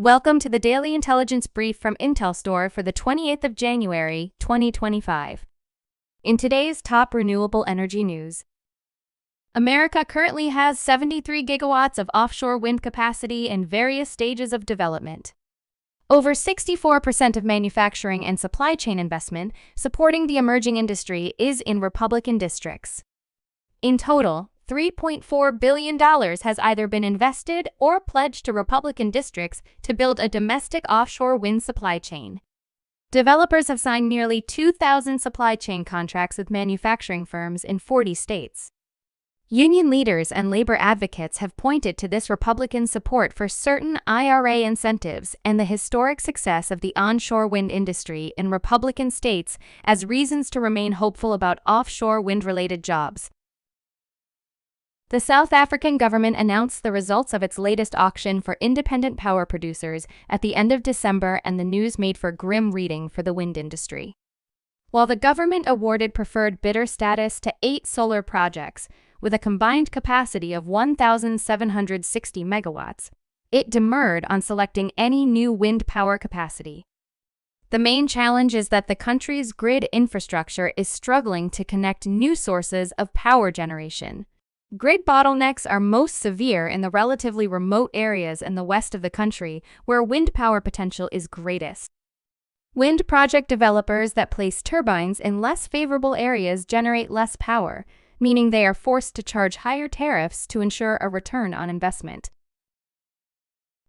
Welcome to the Daily Intelligence Brief from IntelStor for the 28th of January, 2025. In today's top renewable energy news, America currently has 73 gigawatts of offshore wind capacity in various stages of development. Over 64% of manufacturing and supply chain investment supporting the emerging industry is in Republican districts. In total, $3.4 billion has either been invested or pledged to Republican districts to build a domestic offshore wind supply chain. Developers have signed nearly 2,000 supply chain contracts with manufacturing firms in 40 states. Union leaders and labor advocates have pointed to this Republican support for certain IRA incentives and the historic success of the onshore wind industry in Republican states as reasons to remain hopeful about offshore wind-related jobs. The South African government announced the results of its latest auction for independent power producers at the end of December, and the news made for grim reading for the wind industry. While the government awarded preferred bidder status to 8 solar projects with a combined capacity of 1,760 megawatts, it demurred on selecting any new wind power capacity. The main challenge is that the country's grid infrastructure is struggling to connect new sources of power generation. Grid bottlenecks are most severe in the relatively remote areas in the west of the country where wind power potential is greatest. Wind project developers that place turbines in less favorable areas generate less power, meaning they are forced to charge higher tariffs to ensure a return on investment.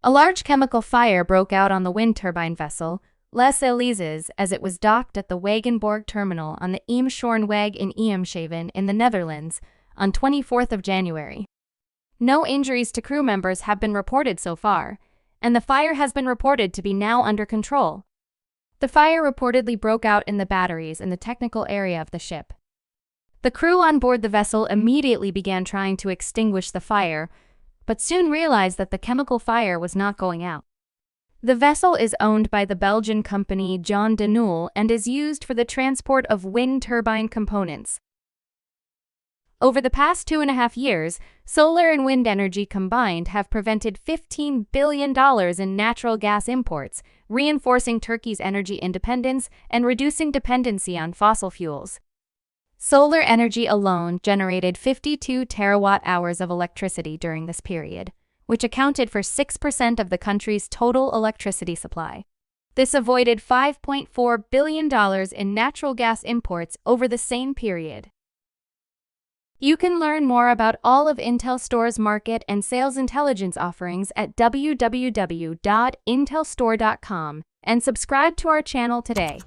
A large chemical fire broke out on the wind turbine vessel, Les Alizes, as it was docked at the Wagenborg Terminal on the Eemshornweg in Eemshaven in the Netherlands on 24th of January. No injuries to crew members have been reported so far, and the fire has been reported to be now under control. The fire reportedly broke out in the batteries in the technical area of the ship. The crew on board the vessel immediately began trying to extinguish the fire, but soon realized that the chemical fire was not going out. The vessel is owned by the Belgian company Jan De Nul and is used for the transport of wind turbine components. Over the past 2.5 years, solar and wind energy combined have prevented $15 billion in natural gas imports, reinforcing Turkey's energy independence and reducing dependency on fossil fuels. Solar energy alone generated 52 terawatt-hours of electricity during this period, which accounted for 6% of the country's total electricity supply. This avoided $5.4 billion in natural gas imports over the same period. You can learn more about all of IntelStor's market and sales intelligence offerings at www.intelstor.com and subscribe to our channel today.